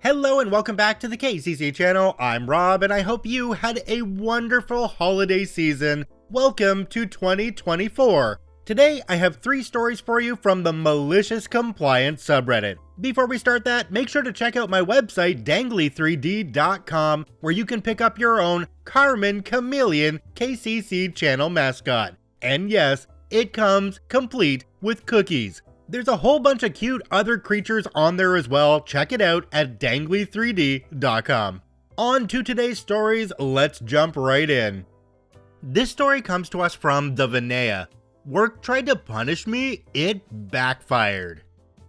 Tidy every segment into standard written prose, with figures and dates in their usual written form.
Hello and welcome back to the KCC channel. I'm Rob and I hope you had a wonderful holiday season. Welcome to 2024. Today I have 3 stories for you from the Malicious Compliance subreddit. Before we start that, make sure to check out my website dangly3d.com where you can pick up your own Carmen Chameleon KCC channel mascot. And yes, it comes complete with cookies. There's a whole bunch of cute other creatures on there as well. Check it out at dangly3d.com. On to today's stories, let's jump right in. This story comes to us from the Vinaya. Work tried to punish me, it backfired.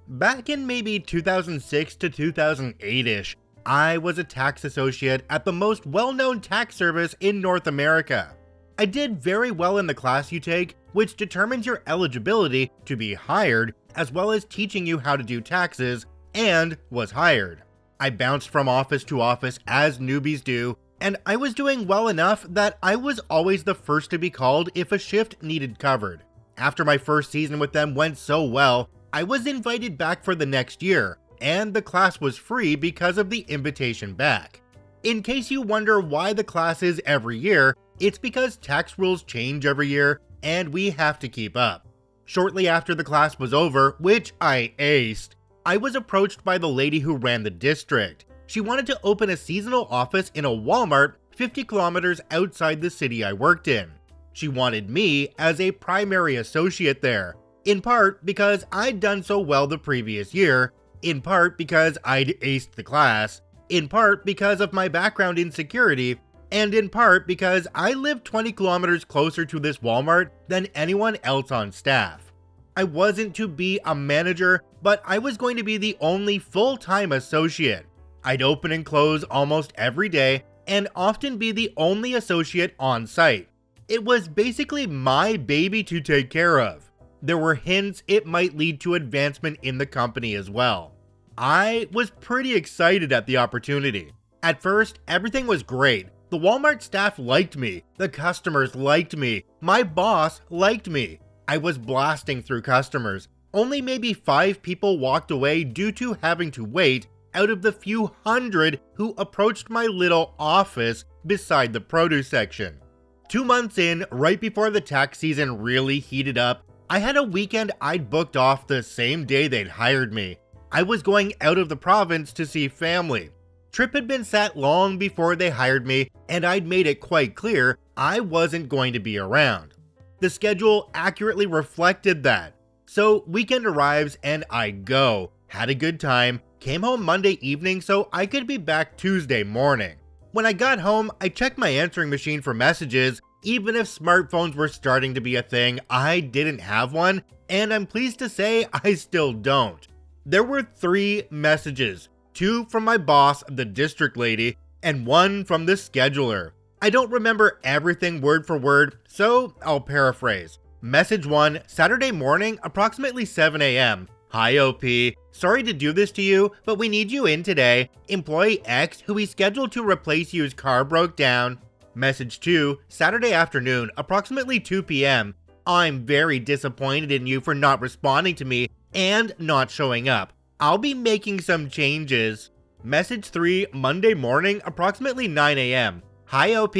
Back in maybe 2006 to 2008-ish, I was a tax associate at the most well-known tax service in North America. I did very well in the class you take, which determines your eligibility to be hired, as well as teaching you how to do taxes, and was hired. I bounced from office to office as newbies do, and I was doing well enough that I was always the first to be called if a shift needed covered. After my first season with them went so well, I was invited back for the next year, and the class was free because of the invitation back. In case you wonder why the class is every year, it's because tax rules change every year, and we have to keep up. Shortly after the class was over, which I aced, I was approached by the lady who ran the district. She wanted to open a seasonal office in a Walmart 50 kilometers outside the city I worked in. She wanted me as a primary associate there, in part because I'd done so well the previous year, in part because I'd aced the class, in part because of my background in security, and in part because I lived 20 kilometers closer to this Walmart than anyone else on staff. I wasn't to be a manager, but I was going to be the only full-time associate. I'd open and close almost every day and often be the only associate on site. It was basically my baby to take care of. There were hints it might lead to advancement in the company as well. I was pretty excited at the opportunity. At first, everything was great. The Walmart staff liked me, the customers liked me, my boss liked me. I was blasting through customers. Only maybe 5 people walked away due to having to wait out of the few hundred who approached my little office beside the produce section. 2 months in, right before the tax season really heated up, I had a weekend I'd booked off the same day they'd hired me. I was going out of the province to see family. Trip had been set long before they hired me, and I'd made it quite clear I wasn't going to be around. The schedule accurately reflected that. So weekend arrives and I go, had a good time, came home Monday evening so I could be back Tuesday morning. When I got home, I checked my answering machine for messages. Even if smartphones were starting to be a thing, I didn't have one, and I'm pleased to say I still don't. There were 3 messages. 2 from my boss, the district lady, and 1 from the scheduler. I don't remember everything word for word, so I'll paraphrase. Message 1, Saturday morning, approximately 7 a.m. Hi OP, sorry to do this to you, but we need you in today. Employee X, who we scheduled to replace you's car broke down. Message 2, Saturday afternoon, approximately 2 p.m. I'm very disappointed in you for not responding to me and not showing up. I'll be making some changes. Message 3, Monday morning, approximately 9 a.m. Hi OP,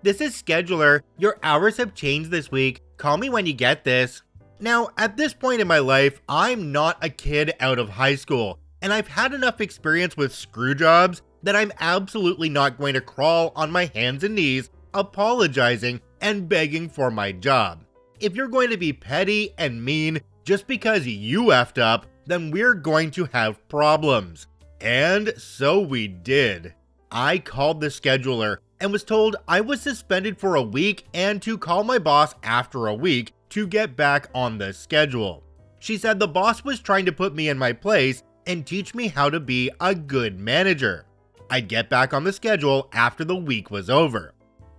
this is Scheduler. Your hours have changed this week. Call me when you get this. Now, at this point in my life, I'm not a kid out of high school, and I've had enough experience with screw jobs that I'm absolutely not going to crawl on my hands and knees, apologizing and begging for my job. If you're going to be petty and mean just because you effed up, then we're going to have problems. And so we did. I called the scheduler and was told I was suspended for a week and to call my boss after a week to get back on the schedule. She said the boss was trying to put me in my place and teach me how to be a good manager. I'd get back on the schedule after the week was over.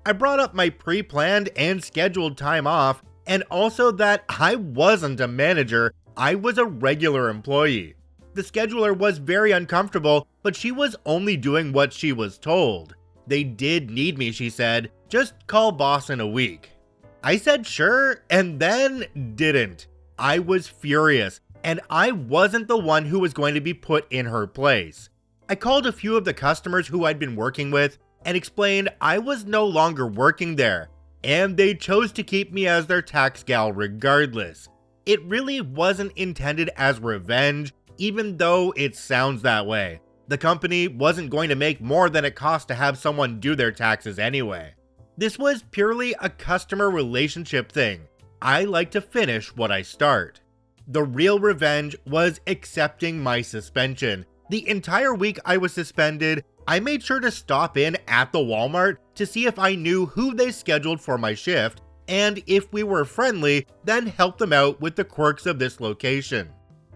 I brought up my pre-planned and scheduled time off, and also that I wasn't a manager, I was a regular employee. The scheduler was very uncomfortable, but she was only doing what she was told. They did need me, she said. Just call boss in a week. I said sure, and then didn't. I was furious, and I wasn't the one who was going to be put in her place. I called a few of the customers who I'd been working with and explained I was no longer working there, and they chose to keep me as their tax gal regardless. It really wasn't intended as revenge, even though it sounds that way. The company wasn't going to make more than it cost to have someone do their taxes anyway. This was purely a customer relationship thing. I like to finish what I start. The real revenge was accepting my suspension. The entire week I was suspended, I made sure to stop in at the Walmart to see if I knew who they scheduled for my shift, and if we were friendly, then help them out with the quirks of this location.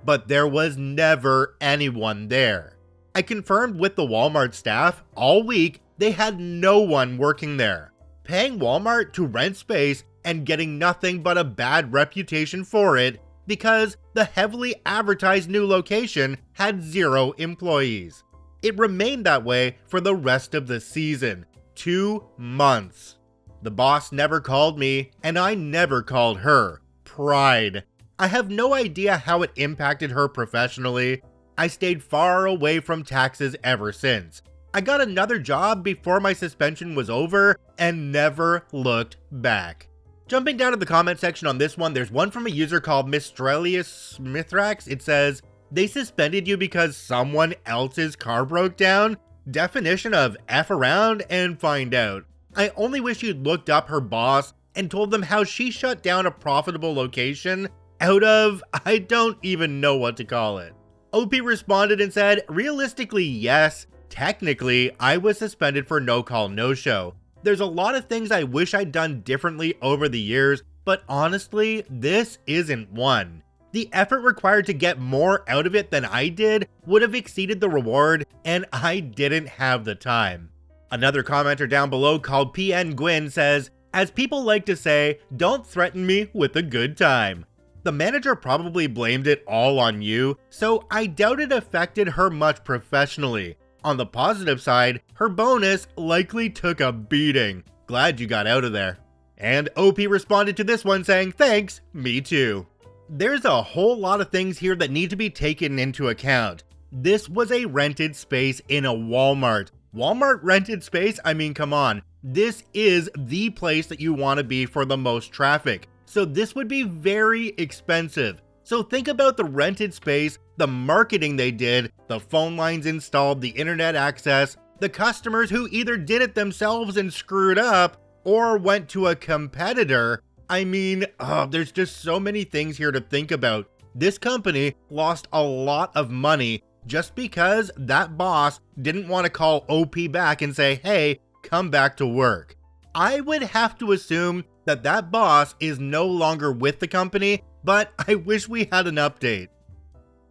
But there was never anyone there. I confirmed with the Walmart staff all week they had no one working there. Paying Walmart to rent space and getting nothing but a bad reputation for it because the heavily advertised new location had 0 employees. It remained that way for the rest of the season, 2 months. The boss never called me, and I never called her. Pride. I have no idea how it impacted her professionally. I stayed far away from taxes ever since. I got another job before my suspension was over and never looked back. Jumping down to the comment section on this one, there's one from a user called Mistralius Smithrax. It says, "They suspended you because someone else's car broke down? Definition of F around and find out. I only wish you'd looked up her boss and told them how she shut down a profitable location out of, I don't even know what to call it." OP responded and said, "Realistically, yes. Technically, I was suspended for no call, no show. There's a lot of things I wish I'd done differently over the years, but honestly, this isn't one. The effort required to get more out of it than I did would have exceeded the reward, and I didn't have the time." Another commenter down below called PN Gwyn says, "As people like to say, don't threaten me with a good time." The manager probably blamed it all on you, so I doubt it affected her much professionally. On the positive side, her bonus likely took a beating. Glad you got out of there. And OP responded to this one saying, "Thanks, me too." There's a whole lot of things here that need to be taken into account. This was a rented space in a Walmart. Walmart rented space? I mean, come on. This is the place that you want to be for the most traffic. So this would be very expensive. So think about the rented space, the marketing they did, the phone lines installed, the internet access, the customers who either did it themselves and screwed up or went to a competitor. I mean, there's just so many things here to think about. This company lost a lot of money just because that boss didn't want to call OP back and say, "Hey, come back to work." I would have to assume that that boss is no longer with the company, but I wish we had an update.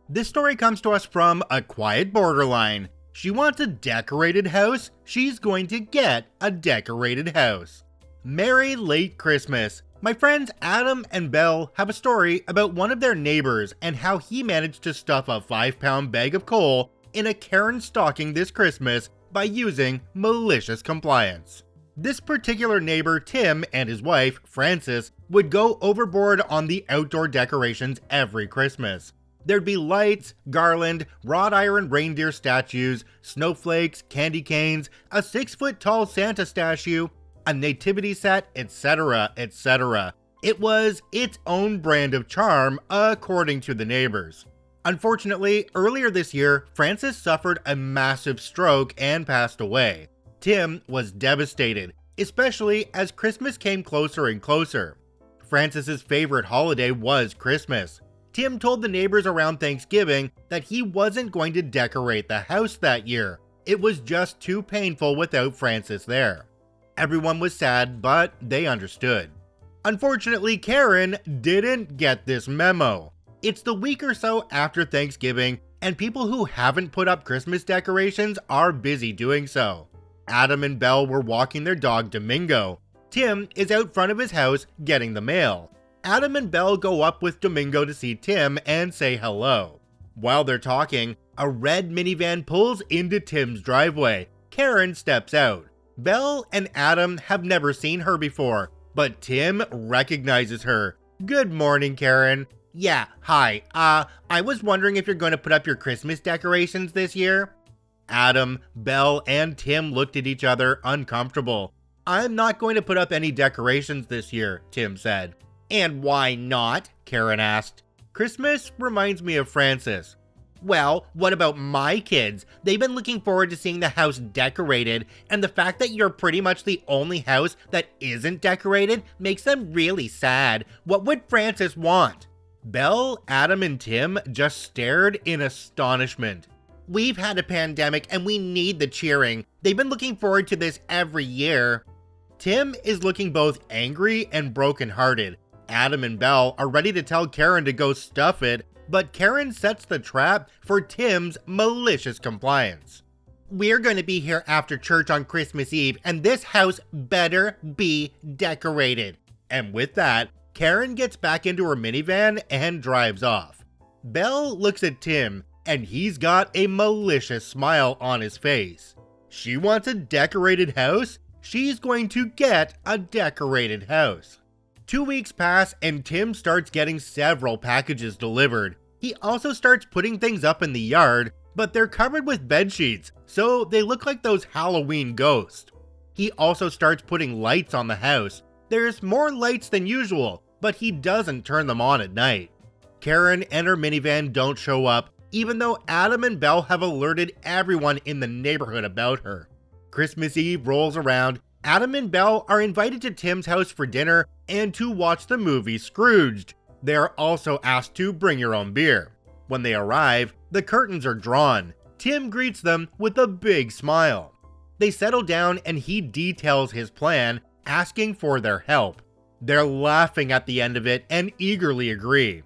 This story comes to us from A Quiet Borderline. She wants a decorated house? She's going to get a decorated house. Merry late Christmas. My friends Adam and Belle have a story about one of their neighbors and how he managed to stuff a 5-pound bag of coal in a Karen stocking this Christmas by using Malicious Compliance. This particular neighbor, Tim, and his wife, Frances, would go overboard on the outdoor decorations every Christmas. There'd be lights, garland, wrought iron reindeer statues, snowflakes, candy canes, a 6-foot-tall Santa statue, a nativity set, etc., etc. It was its own brand of charm, according to the neighbors. Unfortunately, earlier this year, Frances suffered a massive stroke and passed away. Tim was devastated, especially as Christmas came closer and closer. Frances's favorite holiday was Christmas. Tim told the neighbors around Thanksgiving that he wasn't going to decorate the house that year. It was just too painful without Frances there. Everyone was sad, but they understood. Unfortunately, Karen didn't get this memo. It's the week or so after Thanksgiving, and people who haven't put up Christmas decorations are busy doing so. Adam and Belle were walking their dog Domingo. Tim is out front of his house getting the mail. Adam and Belle go up with Domingo to see Tim and say hello. While they're talking, a red minivan pulls into Tim's driveway. Karen steps out. Belle and Adam have never seen her before, but Tim recognizes her. "Good morning, Karen." "Yeah, hi. I was wondering if you're going to put up your Christmas decorations this year." Adam, Belle, and Tim looked at each other uncomfortable. "I'm not going to put up any decorations this year," Tim said. "And why not?" Karen asked. "Christmas reminds me of Francis." "Well, what about my kids? They've been looking forward to seeing the house decorated, and the fact that you're pretty much the only house that isn't decorated makes them really sad. What would Francis want?" Belle, Adam, and Tim just stared in astonishment. "We've had a pandemic and we need the cheering. They've been looking forward to this every year." Tim is looking both angry and brokenhearted. Adam and Belle are ready to tell Karen to go stuff it, but Karen sets the trap for Tim's malicious compliance. "We're going to be here after church on Christmas Eve, and this house better be decorated." And with that, Karen gets back into her minivan and drives off. Belle looks at Tim, and he's got a malicious smile on his face. She wants a decorated house? She's going to get a decorated house. 2 weeks pass and Tim starts getting several packages delivered. He also starts putting things up in the yard, but they're covered with bed sheets, so they look like those Halloween ghosts. He also starts putting lights on the house. There's more lights than usual, but he doesn't turn them on at night. Karen and her minivan don't show up, even though Adam and Belle have alerted everyone in the neighborhood about her. Christmas Eve rolls around. Adam and Belle are invited to Tim's house for dinner and to watch the movie Scrooged. They are also asked to bring your own beer. When they arrive, the curtains are drawn. Tim greets them with a big smile. They settle down and he details his plan, asking for their help. They're laughing at the end of it and eagerly agree.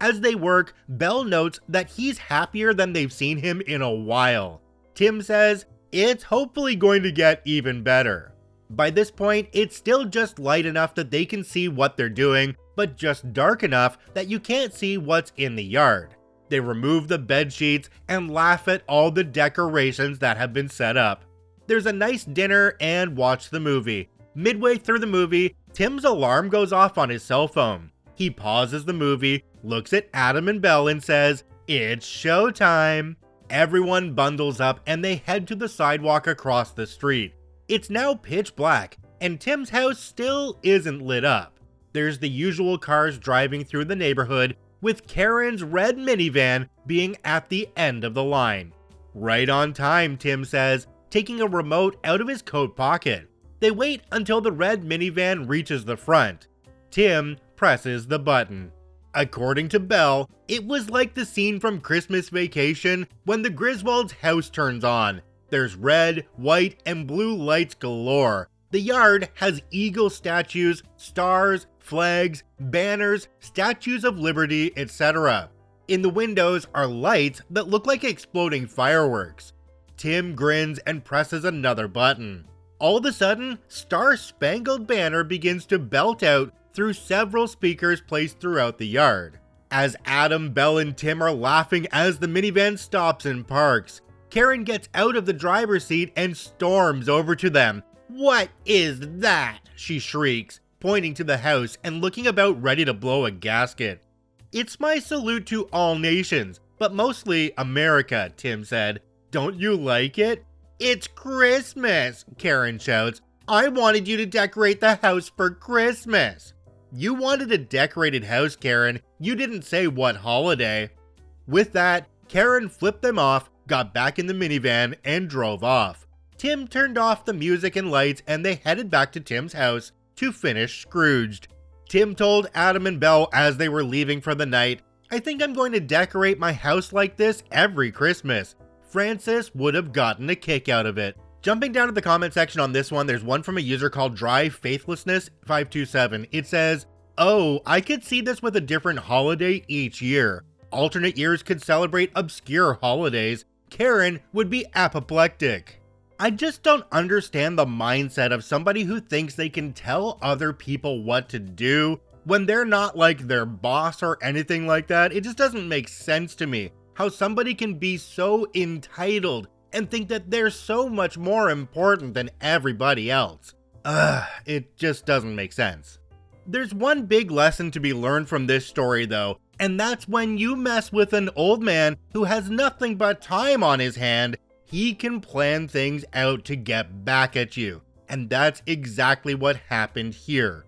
As they work, Belle notes that he's happier than they've seen him in a while. Tim says it's hopefully going to get even better. By this point, it's still just light enough that they can see what they're doing, but just dark enough that you can't see what's in the yard. They remove the bed sheets and laugh at all the decorations that have been set up. There's a nice dinner and watch the movie. Midway through the movie, Tim's alarm goes off on his cell phone. He pauses the movie, looks at Adam and Belle and says, "It's showtime." Everyone bundles up and they head to the sidewalk across the street. It's now pitch black, and Tim's house still isn't lit up. There's the usual cars driving through the neighborhood, with Karen's red minivan being at the end of the line. "Right on time," Tim says, taking a remote out of his coat pocket. They wait until the red minivan reaches the front. Tim presses the button. According to Belle, it was like the scene from Christmas Vacation when the Griswold's house turns on. There's red, white, and blue lights galore. The yard has eagle statues, stars, flags, banners, statues of liberty, etc. In the windows are lights that look like exploding fireworks. Tim grins and presses another button. All of a sudden, Star Spangled Banner begins to belt out through several speakers placed throughout the yard. As Adam, Belle, and Tim are laughing as the minivan stops and parks, Karen gets out of the driver's seat and storms over to them. "What is that?" she shrieks, pointing to the house and looking about ready to blow a gasket. "It's my salute to all nations, but mostly America," Tim said. "Don't you like it?" "It's Christmas," Karen shouts. "I wanted you to decorate the house for Christmas." "You wanted a decorated house, Karen. You didn't say what holiday." With that, Karen flipped them off, got back in the minivan, and drove off. Tim turned off the music and lights and they headed back to Tim's house to finish Scrooged. Tim told Adam and Belle as they were leaving for the night, "I think I'm going to decorate my house like this every Christmas." Francis would have gotten a kick out of it. Jumping down to the comment section on this one, there's one from a user called Dry Faithlessness 527. It says, "Oh, I could see this with a different holiday each year. Alternate years could celebrate obscure holidays. Karen would be apoplectic." I just don't understand the mindset of somebody who thinks they can tell other people what to do when they're not like their boss or anything like that. It just doesn't make sense to me how somebody can be so entitled and think that they're so much more important than everybody else. It just doesn't make sense. There's one big lesson to be learned from this story though, and that's when you mess with an old man who has nothing but time on his hand, he can plan things out to get back at you. And that's exactly what happened here.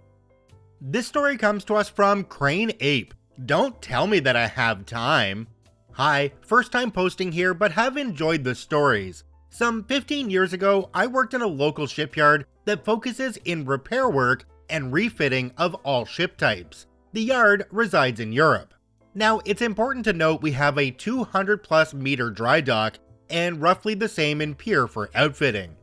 This story comes to us from Crane Ape. Don't tell me that I have time. Hi, first time posting here, but have enjoyed the stories. Some 15 years ago, I worked in a local shipyard that focuses in repair work and refitting of all ship types. The yard resides in Europe. Now, it's important to note we have a 200+ meter dry dock and roughly the same in pier for outfitting.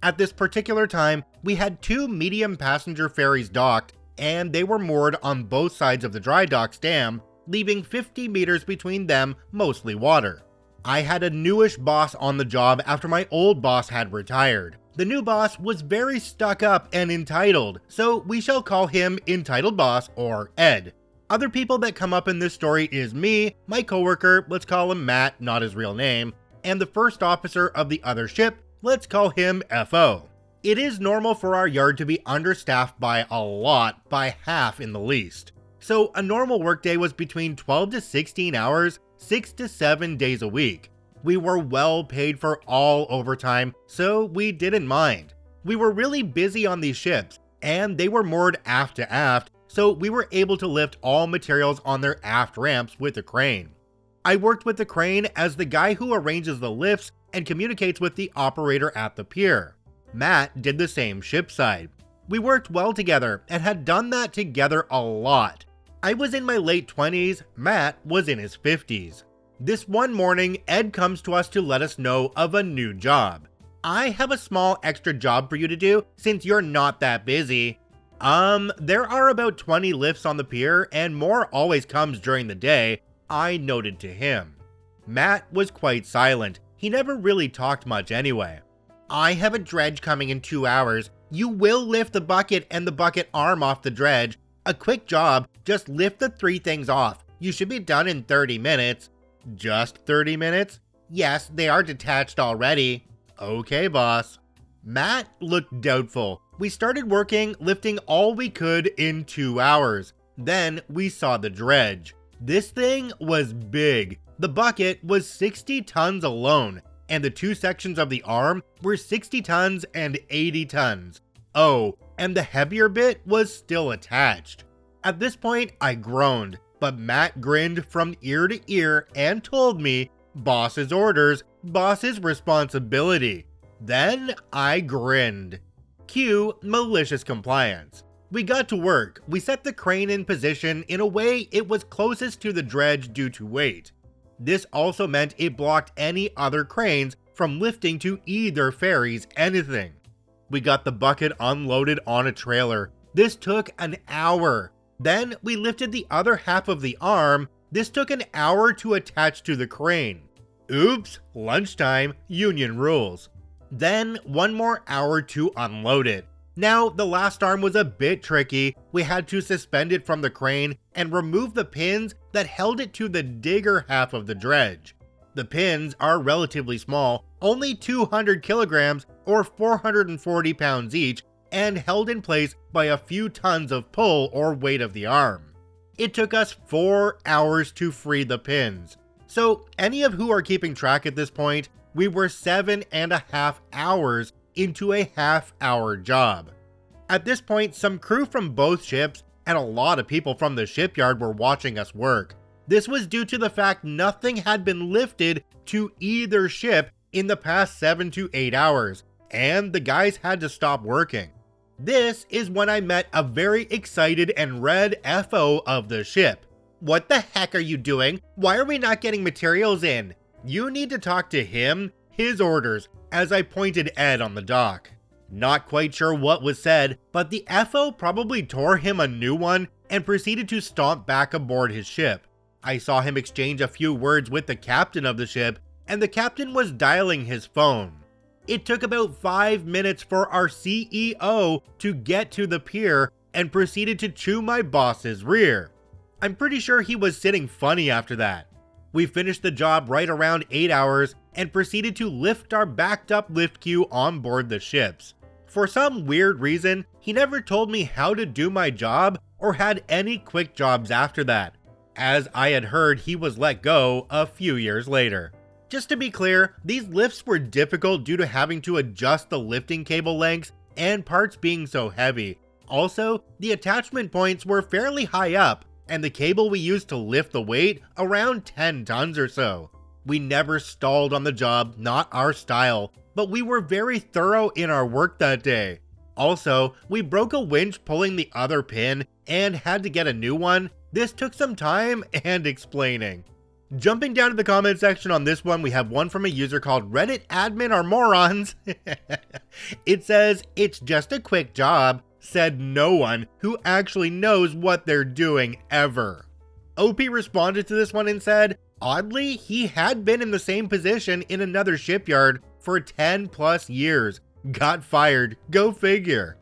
At this particular time, we had 2 medium passenger ferries docked, and they were moored on both sides of the dry dock's dam, leaving 50 meters between them, mostly water. I had a newish boss on the job after my old boss had retired. The new boss was very stuck up and entitled, so we shall call him Entitled Boss or Ed. Other people that come up in this story is me, my coworker, let's call him Matt, not his real name, and the first officer of the other ship, let's call him FO. It is normal for our yard to be understaffed by a lot, by half in the least. So a normal workday was between 12 to 16 hours, 6 to 7 days a week. We were well paid for all overtime, so we didn't mind. We were really busy on these ships, and they were moored aft to aft, so we were able to lift all materials on their aft ramps with a crane. I worked with the crane as the guy who arranges the lifts and communicates with the operator at the pier. Matt did the same shipside. We worked well together and had done that together a lot. I was in my late 20s, Matt was in his 50s. This one morning, Ed comes to us to let us know of a new job. I have a small extra job for you to do since you're not that busy. There are about 20 lifts on the pier and more always comes during the day, I noted to him. Matt was quite silent. He never really talked much anyway. I have a dredge coming in 2 hours. You will lift the bucket and the bucket arm off the dredge. A quick job, just lift the 3 things off. You should be done in 30 minutes. Just 30 minutes? Yes, they are detached already. Okay, boss. Matt looked doubtful. We started working, lifting all we could in 2 hours. Then we saw the dredge. This thing was big. The bucket was 60 tons alone, and the 2 sections of the arm were 60 tons and 80 tons. Oh, and the heavier bit was still attached. At this point, I groaned, but Matt grinned from ear to ear and told me, boss's orders, boss's responsibility. Then I grinned. Cue Malicious Compliance. We got to work. We set the crane in position in a way it was closest to the dredge due to weight. This also meant it blocked any other cranes from lifting to either ferries anything. We got the bucket unloaded on a trailer. This took an hour. Then we lifted the other half of the arm. This took an hour to attach to the crane. Oops, lunchtime, union rules. Then 1 more hour to unload it. Now, the last arm was a bit tricky. We had to suspend it from the crane and remove the pins that held it to the digger half of the dredge. The pins are relatively small, only 200 kilograms or 440 pounds each, and held in place by a few tons of pull or weight of the arm. It took us 4 hours to free the pins. So, any of who are keeping track at this point, we were 7.5 hours into a half-hour job. At this point, some crew from both ships and a lot of people from the shipyard were watching us work. This was due to the fact nothing had been lifted to either ship in the past 7 to 8 hours, and the guys had to stop working. This is when I met a very excited and red FO of the ship. What the heck are you doing? Why are we not getting materials in? You need to talk to him, his orders, as I pointed Ed on the dock. Not quite sure what was said, but the FO probably tore him a new one and proceeded to stomp back aboard his ship. I saw him exchange a few words with the captain of the ship, and the captain was dialing his phone. It took about 5 minutes for our CEO to get to the pier and proceeded to chew my boss's rear. I'm pretty sure he was sitting funny after that. We finished the job right around 8 hours and proceeded to lift our backed up lift queue on board the ships. For some weird reason, he never told me how to do my job or had any quick jobs after that, as I had heard he was let go a few years later. Just to be clear, these lifts were difficult due to having to adjust the lifting cable lengths and parts being so heavy. Also, the attachment points were fairly high up, and the cable we used to lift the weight around 10 tons or so. We never stalled on the job, not our style, but we were very thorough in our work that day. Also, we broke a winch pulling the other pin and had to get a new one. This took some time and explaining. Jumping down to the comment section on this one, we have one from a user called Reddit Admin Are Morons. It says, "It's just a quick job," said no one who actually knows what they're doing ever. OP responded to this one and said, oddly, he had been in the same position in another shipyard for 10 plus years. Got fired, go figure.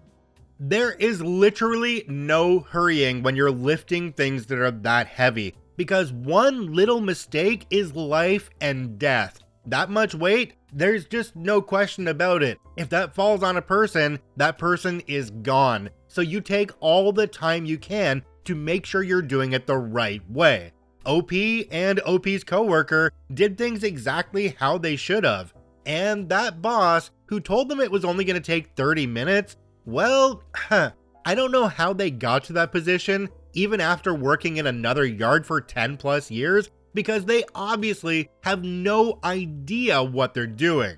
There is literally no hurrying when you're lifting things that are that heavy, because one little mistake is life and death. That much weight, there's just no question about it. If that falls on a person, that person is gone. So you take all the time you can to make sure you're doing it the right way. OP and OP's coworker did things exactly how they should have. And that boss, who told them it was only going to take 30 minutes, well, I don't know how they got to that position, even after working in another yard for 10 plus years, because they obviously have no idea what they're doing.